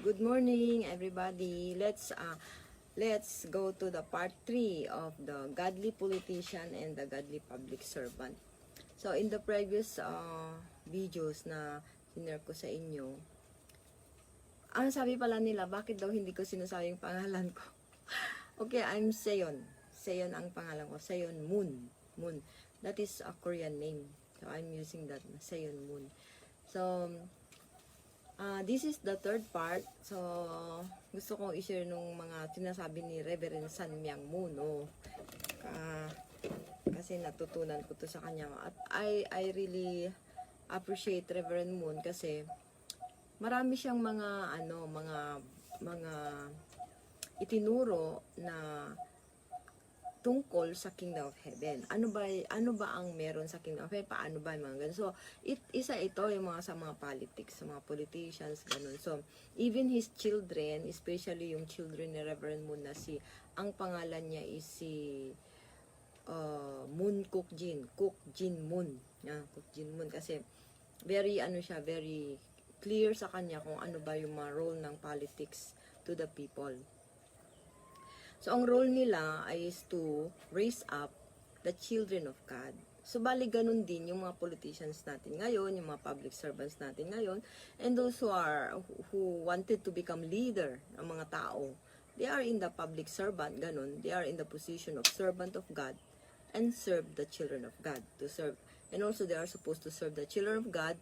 Good morning, everybody. Let's go to the part 3 of the godly politician and the godly public servant. So in the previous videos na sinare ko sa inyo, ang sabi pala nila, bakit daw hindi ko sinasabi yung pangalan ko? Okay, I'm Seon. Seon ang pangalan ko. Seon Moon. Moon. That is a Korean name. So I'm using that, Seon Moon. So this is the third part. So, gusto kong i-share nung mga sinasabi ni Reverend San Myang Moon. Kasi natutunan ko to sa kanya. At I really appreciate Reverend Moon kasi marami siyang mga itinuro na tungkol sa Kingdom of Heaven. Ano ba ang meron sa Kingdom of Heaven? Paano ba yung mga ganun? So, isa ito yung sa mga politics, sa mga politicians, ganun. So, even his children, especially yung children ni Reverend Moon na ang pangalan niya is si Moon Kook Jin Moon. Kook Jin Moon kasi very clear sa kanya kung ano ba yung mga role ng politics to the people. So, ang role nila is to raise up the children of God. So, bali ganun din yung mga politicians natin ngayon, yung mga public servants natin ngayon, and those who wanted to become leader, ang mga tao. They are in the public servant, ganun. They are in the position of servant of God and serve the children of God. And also, they are supposed to serve the children of God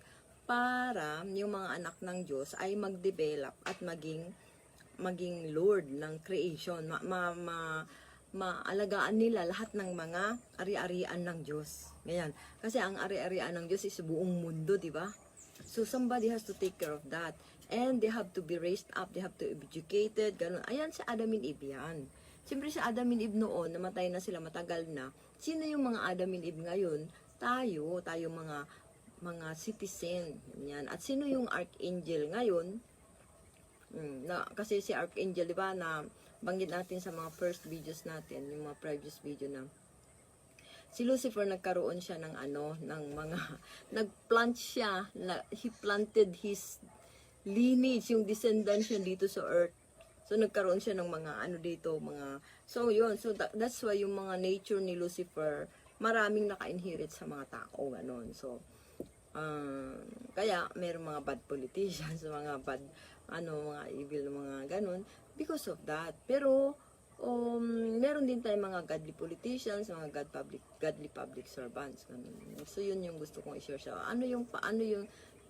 para yung mga anak ng Diyos ay mag-develop at maging Lord ng creation, maalagaan nila lahat ng mga ari-arian ng Diyos. Ganyan. Kasi ang ari-arian ng Diyos is buong mundo, di ba? So somebody has to take care of that. And they have to be raised up, they have to be educated, ganun. Ayan si Adam and Eve yan. Siyempre si Adam and Eve noon, namatay na sila, matagal na. Sino yung mga Adam and Eve ngayon? Tayo mga citizen. Yan. At sino yung archangel ngayon? Kasi si Archangel, di ba, na banggit natin sa mga first videos natin, yung mga previous video na si Lucifer nagkaroon siya ng nagplant siya, he planted his lineage, yung descendants siya dito sa earth. So nagkaroon siya ng so yun, so that's why yung mga nature ni Lucifer, maraming naka-inherit sa mga tao, ganon. So kaya mayroong mga bad politicians, mga bad mga evil, mga ganun, because of that. Pero, meron din tayong mga godly politicians, mga godly public servants. Ganun. So, yun yung gusto kong i-share sa yung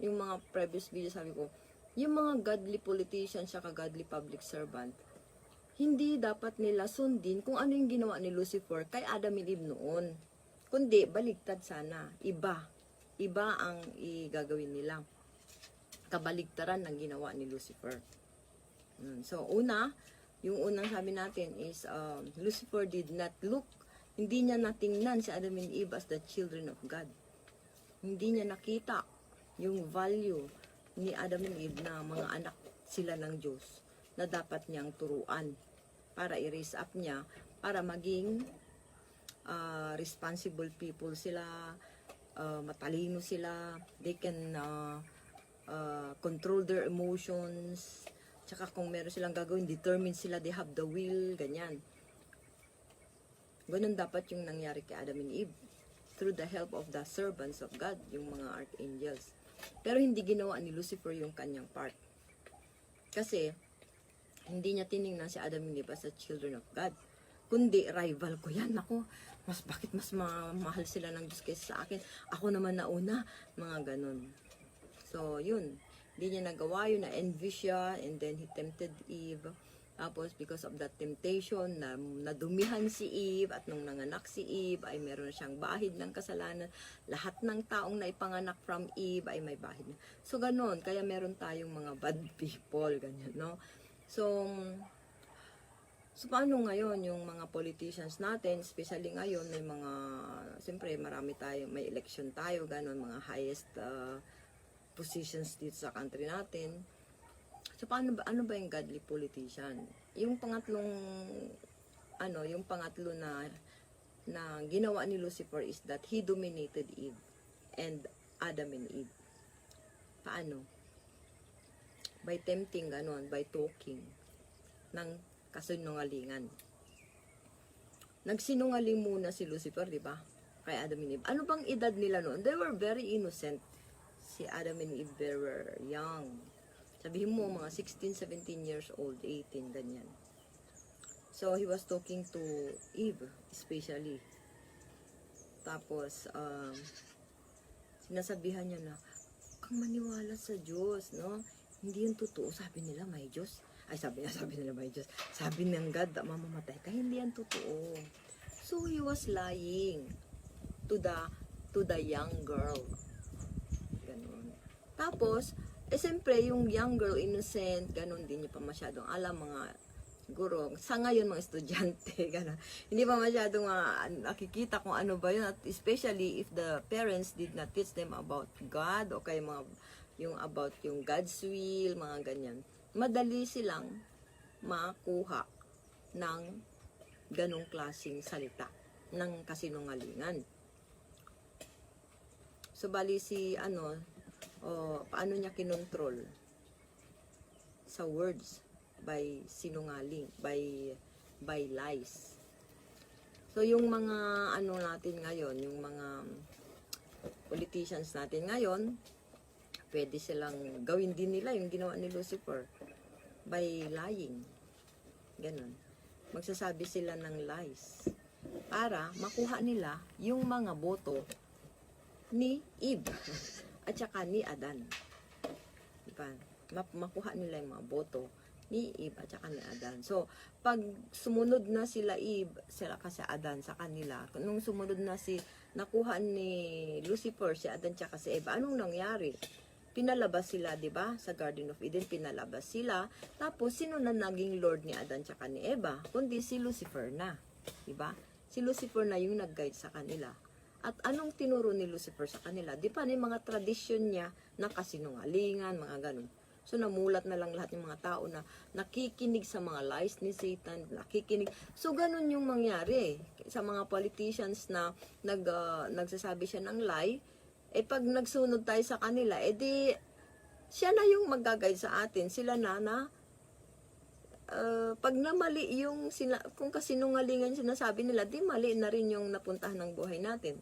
mga previous video, sabi ko, yung mga godly politicians, saka godly public servant, hindi dapat nila sundin kung ano yung ginawa ni Lucifer kay Adam and Eve noon. Kundi, baligtad sana. Iba ang igagawin nila. Kabaligtaran ng ginawa ni Lucifer. So, yung unang sabi natin is, Lucifer did not look, hindi niya natingnan si Adam and Eve as the children of God. Hindi niya nakita yung value ni Adam and Eve na mga anak sila ng Diyos na dapat niyang turuan para i-raise up niya, para maging responsible people sila, matalino sila, they can control their emotions, tsaka kung meron silang gagawin, determined sila, they have the will, ganyan. Ganun dapat yung nangyari kay Adam and Eve, through the help of the servants of God, yung mga archangels. Pero hindi ginawa ni Lucifer yung kanyang part. Kasi, hindi niya tiningnan si Adam and Eve as a children of God. Kundi, rival ko yan. Ako, bakit mas mahal sila ng Diyos kaysa sa akin? Ako naman nauna, mga ganun. So, yun. Hindi niya nagawa yun, na-envy siya, and then he tempted Eve. Tapos, because of that temptation, nadumihan si Eve, at nung nanganak si Eve, ay meron siyang bahid ng kasalanan. Lahat ng taong naipanganak from Eve ay may bahid. So, ganun. Kaya meron tayong mga bad people, ganyan, no? So, paano ngayon yung mga politicians natin, especially ngayon, siyempre, may election tayo, ganun, mga highest positions dito sa country natin. So, ano ba yung godly politician? Yung pangatlo na ginawa ni Lucifer is that he dominated Eve and Adam and Eve. Paano? by tempting, ganon, by talking ng kasinungalingan. Nagsinungaling muna si Lucifer, di ba? Kay Adam and Eve. Ano bang edad nila noon? They were very innocent. Si Adam and Eve, they were young. Sabihin mo, mga 16, 17 years old, 18, ganyan. So, he was talking to Eve, especially. Tapos, sinasabihan niya na, kang maniwala sa Diyos, no? Hindi yung totoo. Sabi nila, may Diyos. Ay, sabi nila may Diyos. Sabi ng God, mamamatay ka. Hindi yan totoo. So, he was lying to the young girl. Ganun. Tapos, siyempre, yung young girl, innocent, ganun, din niya pa masyadong alam, mga guro. Sa ngayon, mga estudyante, ganun. Hindi pa masyadong nakikita kung ano ba yun. At especially if the parents did not teach them about God, o kaya yung about yung God's will, mga ganyan. Madali silang makuha ng ganong klaseng salita ng kasinungalingan. So, bali si, paano niya kinontrol? Sa words, by sinungaling, by lies. So, yung mga, natin ngayon, yung mga politicians natin ngayon, pwede silang gawin din nila yung ginawa ni Lucifer by lying. Ganon. Magsasabi sila ng lies para makuha nila yung mga boto ni Eve at saka ni Adan. Diba? Makuha nila yung mga boto ni Eve at saka ni Adan. So, pag sumunod na sila Eve, sila kasi Adan sa kanila, nung sumunod na nakuha ni Lucifer si Adan at saka si Eva, anong nangyari? Pinalabas sila, di ba? Sa Garden of Eden, pinalabas sila. Tapos, sino na naging Lord ni Adan tsaka ni Eva? Kundi si Lucifer na. Di ba? Si Lucifer na yung nag-guide sa kanila. At anong tinuro ni Lucifer sa kanila? Di pa, may mga tradisyon niya na kasinungalingan, mga ganun. So, namulat na lang lahat ng mga tao na nakikinig sa mga lies ni Satan, nakikinig. So, ganun yung mangyari sa mga politicians na nagsasabi siya ng lie. Pag nagsunod tayo sa kanila, di, siya na yung mag-guide sa atin. Sila na, pag namali yung, kung kasinungalingan sinasabi nila, di mali na rin yung napuntahan ng buhay natin.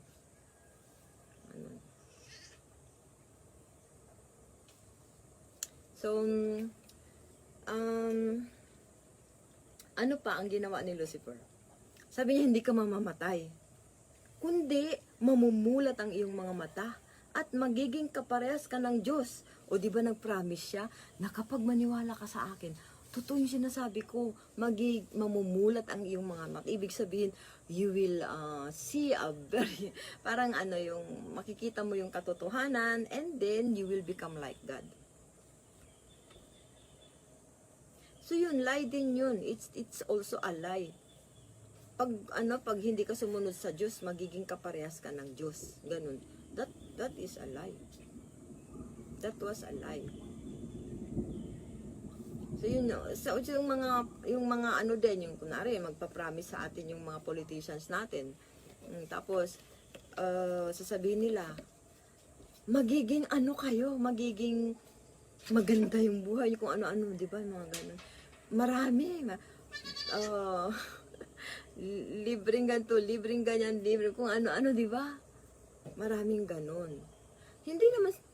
So, ano pa ang ginawa ni Lucifer? Sabi niya, hindi ka mamamatay. Kundi, mamumulat ang iyong mga mata at magiging kaparehas ka ng Diyos. O di ba nag-promise siya na kapag maniwala ka sa akin, totoo yung sinasabi ko, mamumulat ang iyong mga mata. Ibig sabihin, you will see a very, parang yung makikita mo yung katotohanan and then you will become like God. So yun, lie din yun. It's also a lie. Pag hindi ka sumunod sa Diyos, magiging kaparehas ka ng Diyos. Ganun. That is a lie. That was a lie. So yun, so yung mga din, yung kunwari, magpa-promise sa atin yung mga politicians natin. Tapos, sasabihin nila, magiging kayo, magiging maganda yung buhay, kung ano-ano, di ba, mga ganun. Marami, libreng ganito, libreng ganyan, libre kung ano-ano, di ba? Maraming ganon.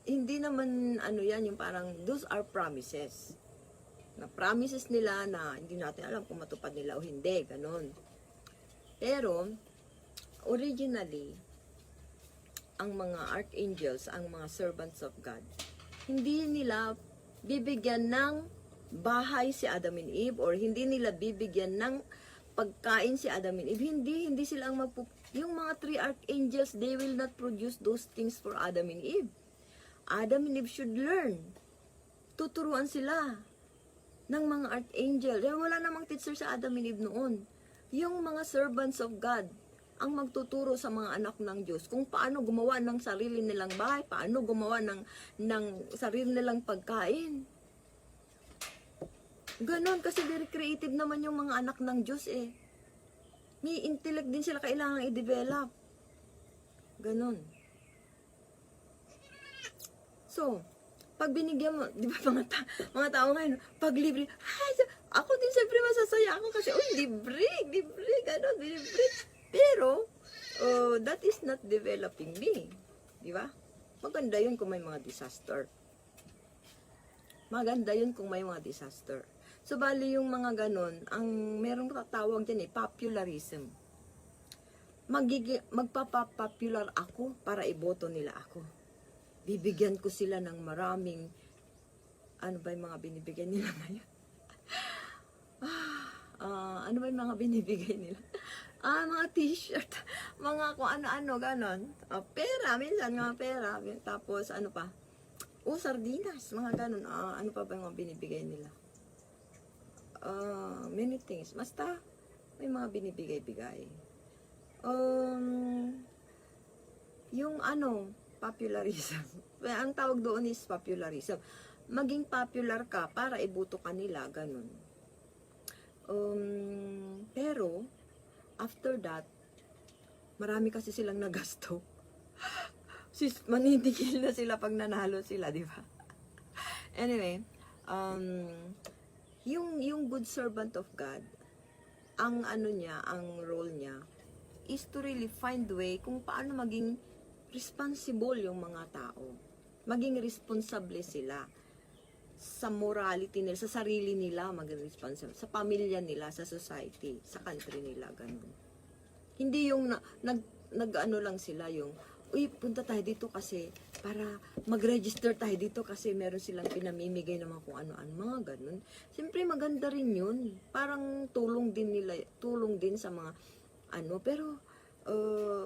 Hindi naman yan, yung parang, those are promises. Na promises nila na hindi natin alam kung matupad nila o hindi, ganon. Pero, originally, ang mga archangels, ang mga servants of God, hindi nila bibigyan ng bahay si Adam and Eve or hindi nila bibigyan ng pagkain si Adam and Eve. Hindi sila ang yung mga three archangels, they will not produce those things for Adam and Eve. Adam and Eve should learn. Tuturuan sila ng mga archangel. Wala namang teacher sa Adam and Eve noon. Yung mga servants of God ang magtuturo sa mga anak ng Diyos kung paano gumawa ng sarili nilang bahay, paano gumawa ng sarili nilang pagkain. Ganon, kasi very creative naman yung mga anak ng Diyos eh. May intellect din sila kailangan i-develop. Ganon. So, pag binigyan mo, di ba mga tao ngayon, pag libre, ay, ako din siyempre masasaya ako kasi, uy, libre, gano'n, libre. Pero, that is not developing me. Di ba? Maganda yun kung may mga disaster. Maganda yun kung may mga disaster. So, bali yung mga ganon, ang merong tawag dyan popularism. Magpapapopular ako para iboto nila ako. Bibigyan ko sila ng maraming, ano ba yung mga binibigyan nila ngayon? Ano ba yung mga binibigay nila? Mga t-shirt, mga kung ano-ano, ganon. Pera, minsan mga pera. Tapos, ano pa? Sardinas, mga ganon. Ano pa ba yung mga binibigay nila? Many things. Basta, may mga binibigay-bigay. Yung popularism. Ang tawag doon is popularism. Maging popular ka para ibuto ka nila, ganon. Pero, after that, marami kasi silang nagasto. Manitigil na sila pag nanalo sila, di ba? Anyway, yung good servant of God, ang role niya, is to really find way kung paano maging responsible yung mga tao. Maging responsable sila sa morality nila, sa sarili nila, maging responsible, sa pamilya nila, sa society, sa country nila, ganun. Hindi yung nag-ano lang sila yung, uy, punta tayo dito kasi para mag-register tayo dito kasi meron silang pinamimigay naman kung ano-ano, mga ganun. Siyempre maganda rin yun. Parang tulong din sa mga pero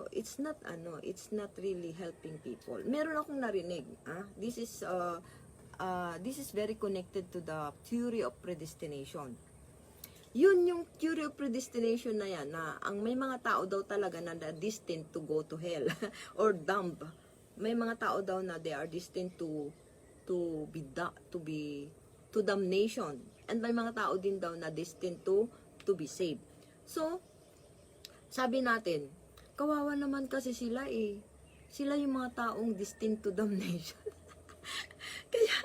it's not really helping people. Meron akong narinig, this is very connected to the theory of predestination. Yun yung theory of predestination na yan, na ang may mga tao daw talaga na destined to go to hell or damned. May mga tao daw na they are destined to damnation. And may mga tao din daw na destined to be saved. So, sabi natin, kawawa naman kasi sila Sila yung mga taong destined to damnation. Kaya,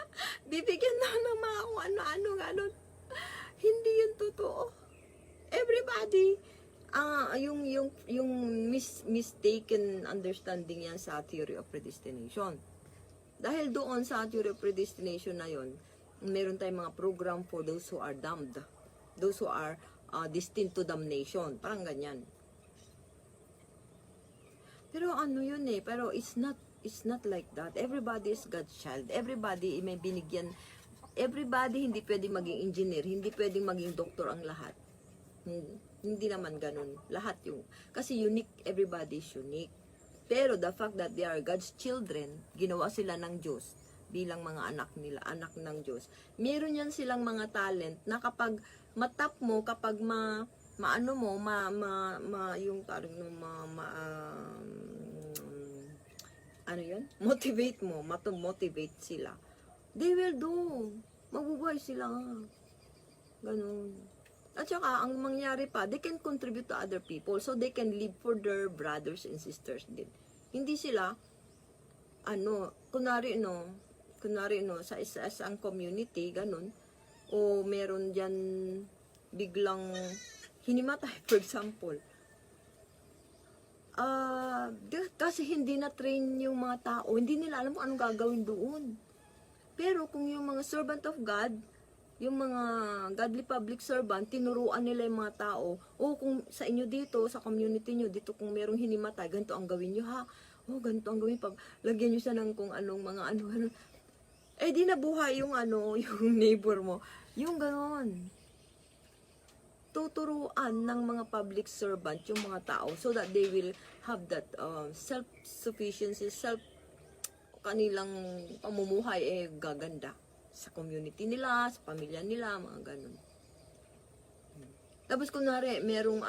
bibigyan na ng mga kung ano-ano. Hindi yun totoo. Everybody, yung mistaken understanding yan sa theory of predestination. Dahil doon sa theory of predestination na yun, meron tayong mga program for those who are damned. Those who are destined to damnation. Parang ganyan. Pero pero it's not like that. Everybody is God's child. Everybody may binigyan. Everybody hindi pwedeng maging engineer, hindi pwedeng maging doktor ang lahat. Hindi naman ganun. Lahat yung kasi unique, everybody is unique. Pero the fact that they are God's children, ginawa sila ng Diyos bilang mga anak anak ng Diyos. Meron yan silang mga talent na kapag matap mo, kapag motivate mo, motivate sila. They will do. Mabubuhay sila. Ganun. At saka, ang mangyari pa, they can contribute to other people so they can live for their brothers and sisters din. Hindi sila, kunwari, sa isang community, ganun, o meron dyan biglang hinimatay, for example. Kasi hindi na-train yung mga tao, hindi nila alam kung anong gagawin doon. Pero kung yung mga servant of God, yung mga godly public servant, tinuruan nila yung mga tao, kung sa inyo dito, sa community nyo, dito kung merong hinimatay, ganito ang gawin nyo ha. Ganito ang gawin, lagyan nyo siya ng kung anong mga ano. Di nabuhay yung yung neighbor mo. Yung ganon. Tuturuan ng mga public servant yung mga tao so that they will have that self-sufficiency, kanilang pamumuhay gaganda sa community nila, sa pamilya nila, mga ganun. Tapos kunwari, merong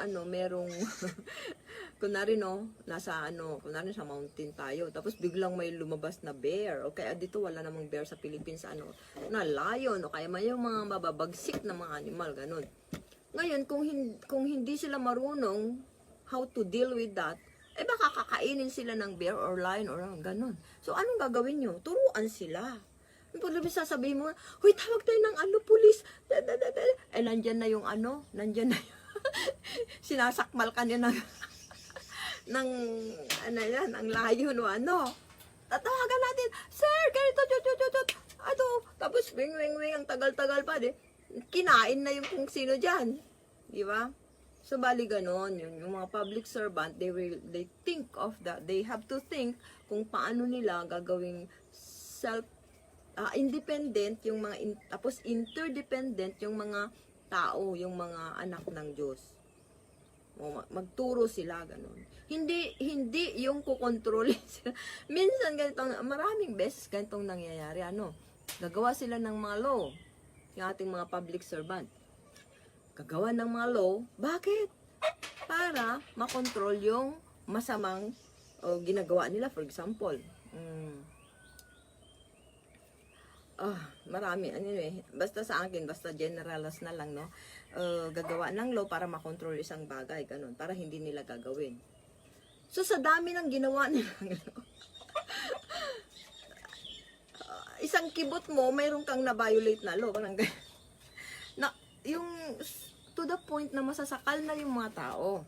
kunwari kunwari sa mountain tayo, tapos biglang may lumabas na bear, o kaya dito wala namang bear sa Philippines, na lion, o kaya may yung mga mababagsik na mga animal, ganun. Ngayon, kung hindi sila marunong how to deal with that, baka kakainin sila ng bear or lion or ganun. So, anong gagawin nyo? Turuan sila. Pag sasabihin mo, huy, tawag tayo ng ano, pulis. Eh, nandyan na yung ano, nandyan na yung, sinasakmal ka niya ng, ng, ano yan, ang layo, no, ano. Tatawagan natin, sir, ganito, ano, tapos, wing, ang tagal-tagal pa, kinain na yung kung sino dyan. Di ba? So, bali ganon, yung mga public servant, they think of that, they have to think kung paano nila gagawing independent, yung mga, tapos interdependent yung mga tao, yung mga anak ng Diyos. Magturo sila, ganon. Hindi yung kukontrolin sila. Minsan, maraming beses ganitong nangyayari, gagawa sila ng mga law, yung ating mga public servant. Gagawa ng mga law, bakit? Para makontrol yung masamang ginagawa nila, for example. Marami, basta sa akin, basta generalas na lang, no? Gagawa ng law para makontrol isang bagay, ganun, para hindi nila gagawin. So, sa dami ng ginawa nilang law, isang kibot mo, mayroon kang na-violate na law, parang na, yung, to the point na masasakal na yung mga tao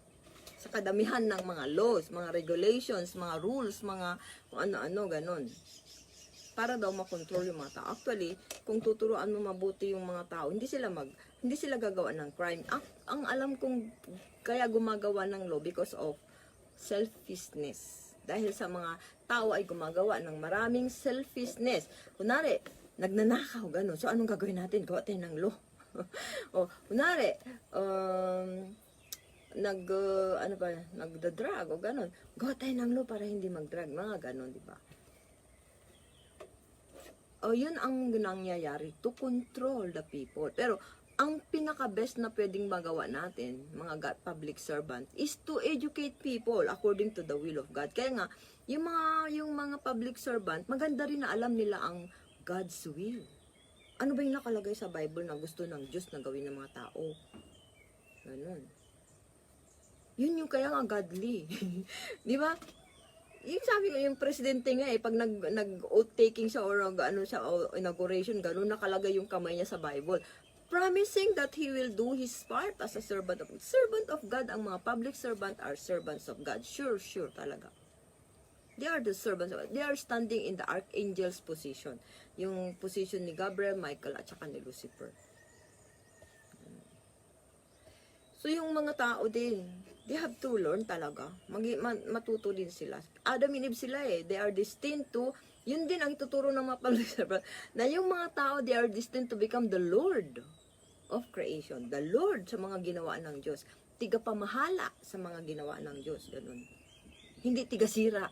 sa kadamihan ng mga laws, mga regulations, mga rules, mga kung ano-ano, ganun. Para daw makontrol yung mga tao. Actually, kung tuturuan mo mabuti yung mga tao, hindi sila gagawa ng crime. Ang alam kong kaya gumagawa ng law because of selfishness. Dahil sa mga tao ay gumagawa ng maraming selfishness. Kunwari, nagnanakaw, gano'n. So, anong gagawin natin? Gawa tayo ng law. O, kunwari, nagda-drug o gano'n. Gawa tayo ng law para hindi mag-drug. Mga gano'n, di ba? Yun ang nangyayari to control the people. Pero, ang pinaka-best na pwedeng magawa natin, mga public servant, is to educate people according to the will of God. Kaya nga, yung mga public servant, maganda rin na alam nila ang God's will. Ano ba yung nakalagay sa Bible na gusto ng Diyos na gawin ng mga tao? Ganun. Yun yung kaya nga godly. Di ba? Yung sabi ko, yung presidente nga pag nag-oath taking siya or inauguration, gano'n nakalagay yung kamay niya sa Bible. Promising that he will do his part as a servant of God. Ang mga public servant are servants of God. Sure talaga. They are the servants of God. They are standing in the archangel's position. Yung position ni Gabriel, Michael, at saka ni Lucifer. So, yung mga tao din, they have to learn talaga. Matuto din sila. Adam and Eve sila They are destined to, yun din ang ituturo ng mga public servant, na yung mga tao, they are destined to become the Lord of creation. The Lord sa mga ginawa ng Diyos. Tigapamahala sa mga ginawa ng Diyos. Ganun. Hindi tigasira.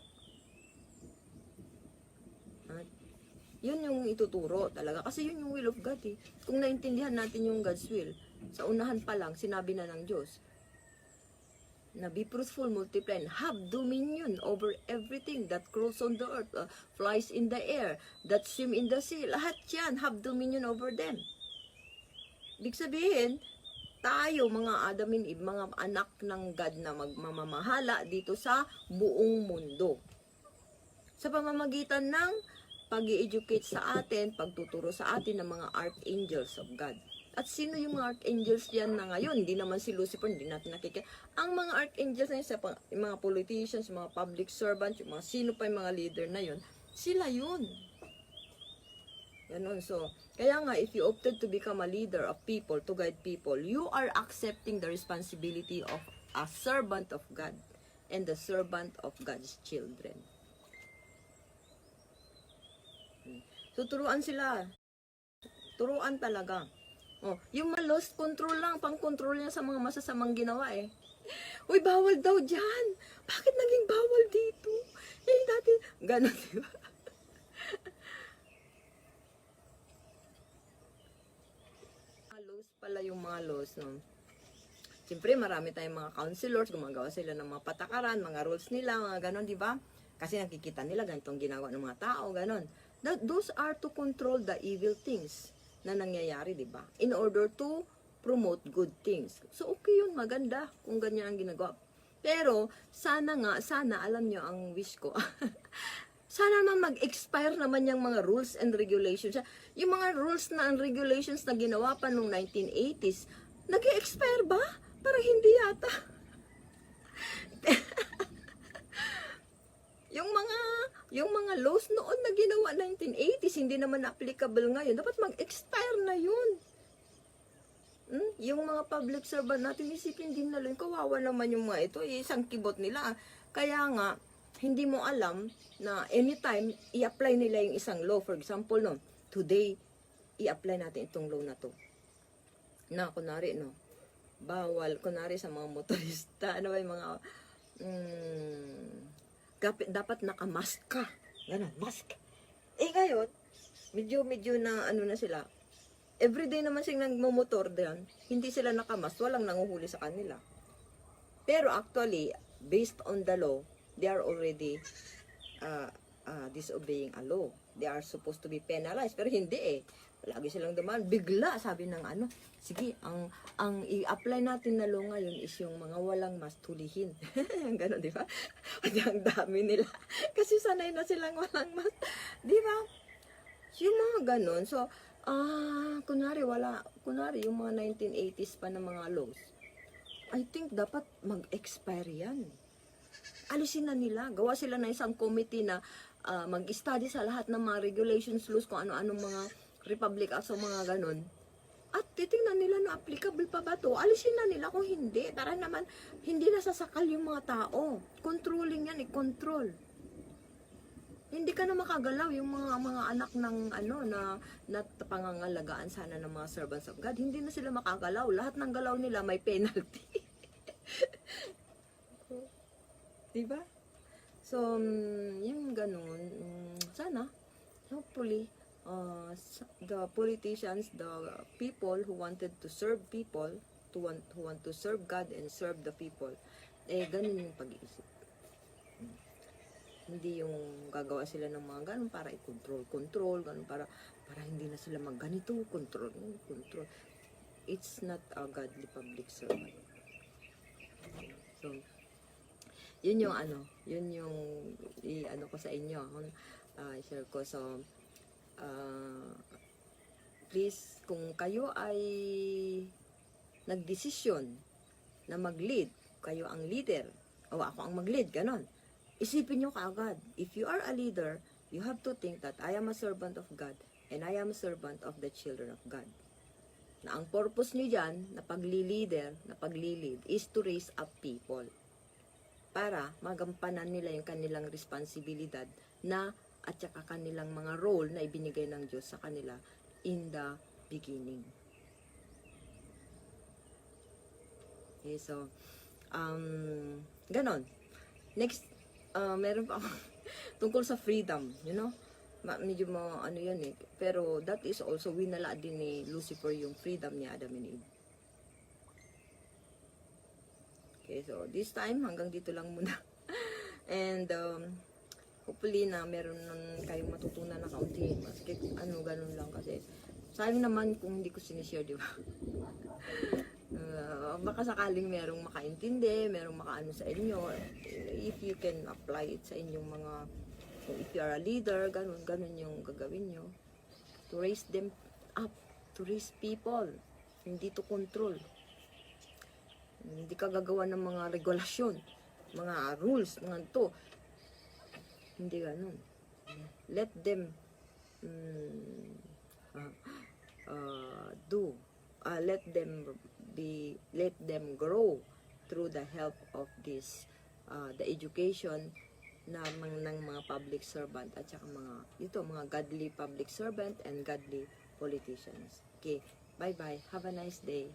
Yun yung ituturo talaga. Kasi yun yung will of God Kung naintindihan natin yung God's will, sa unahan pa lang, sinabi na ng Diyos, na be fruitful, multiply, and have dominion over everything that crawls on the earth, flies in the air, that swim in the sea. Lahat yan, have dominion over them. Ibig sabihin, tayo, mga Adam and Eve, mga anak ng God na magmamahala dito sa buong mundo. Sa pamamagitan ng pag-i-educate sa atin, pagtuturo sa atin ng mga archangels of God. At sino yung mga archangels yan na ngayon? Hindi naman si Lucifer, hindi natin nakikita. Ang mga archangels na yun, yung mga politicians, yung mga public servants, yung mga sino pa yung mga leader na yun, sila yun. Ganun. So, kaya nga, if you opted to become a leader of people, to guide people, you are accepting the responsibility of a servant of God and the servant of God's children. So, turuan sila. Turuan talaga. Yung lost control lang, pang-control niya sa mga masasamang ginawa Uy, bawal daw dyan. Bakit naging bawal dito? Dati, gano'n, diba? Laws pala yung mga laws, no? Siyempre, marami tayong mga counselors, gumagawa sila ng mga patakaran, mga rules nila, mga gano'n, diba? Kasi nakikita nila ganitong ginagawa ng mga tao, gano'n. Those are to control the evil things na nangyayari, di ba? In order to promote good things. So, okay yun, maganda kung ganyan ang ginagawa. Pero, sana alam nyo ang wish ko. Sana naman mag-expire naman yung mga rules and regulations. Yung mga rules na and regulations na ginawa pa noong 1980s, nag-expire ba? Parang hindi yata. yung mga laws noon na ginawa 1980s, hindi naman applicable ngayon. Dapat mag-expire na yun. Yung mga public servant natin, isipin din nila, kawawa naman yung mga ito, isang kibot nila. Kaya nga, hindi mo alam na anytime i-apply nila yung isang law. For example, no, today, i-apply natin itong law na to. Na, kunwari, no, bawal, kunwari sa mga motorista, ano ba yung mga, dapat naka-mask ka. Ganon, mask. Ngayon, medyo na, ano na sila, everyday naman silang nagmumotor diyan, hindi sila naka-mask, walang nanguhuli sa kanila. Pero actually, based on the law, they are already disobeying a law. They are supposed to be penalized. Pero hindi eh. Lagi silang dumaan. Bigla, sabi ng ano, sige, ang i-apply natin na law ngayon is yung mga walang mas tulihin. Ganon, di ba? Ang dami nila. Kasi sanay na silang walang mas. Di ba? Yung mga ganon. So, kunwari yung mga 1980s pa na mga laws, I think dapat mag-expire yan. Alisin na nila. Gawa sila na isang committee na mag-study sa lahat ng mga regulations, laws, kung ano-anong mga Republic Acts o mga ganon. At titingnan nila na applicable pa ba to. Alisin na nila kung hindi. Para naman, hindi nasasakal yung mga tao. Controlling yan, i-control. Hindi ka na makagalaw yung mga anak ng na pangangalagaan sana ng mga servants of God. Hindi na sila makagalaw. Lahat ng galaw nila may penalty. Diba? So, yung ganun, sana, hopefully, the politicians, the people who wanted to serve people, who want to serve God and serve the people, ganun yung pag-iisip. Hindi yung gagawa sila ng mga ganun para i-control, ganun para hindi na sila magganito, control. It's not a godly public servant. So, yun yung ko sa inyo, share ko. So, please, kung kayo ay nagdesisyon na mag-lead, kayo ang leader, o ako ang mag-lead, ganon. Isipin nyo kaagad, if you are a leader, you have to think that I am a servant of God and I am a servant of the children of God. Na ang purpose nyo dyan, na pagli-leader, na pagli-lead, is to raise up people para magampanan nila yung kanilang responsibilidad na at saka kanilang mga role na ibinigay ng Diyos sa kanila in the beginning. Okay, so, ganon. Next, meron pa ako tungkol sa freedom, you know? Medyo yan eh. Pero that is also, winala din ni Lucifer yung freedom ni Adam and Eve. Okay, so this time, hanggang dito lang muna. And, hopefully na meron kayong matutunan na kaunti. Maski ganun lang kasi. Sayang naman kung hindi ko sinishare, di ba? Baka sakaling merong makaintindi, merong makaano sa inyo. If you can apply it sa inyong mga, if you are a leader, ganun yung gagawin nyo. To raise them up, to raise people, hindi to control. Hindi ka gagawa ng mga regulasyon, mga rules, mga to. Hindi ganun. Let them let them grow through the help of this the education ng mga public servant at saka mga godly public servant and godly politicians. Okay, bye bye, have a nice day.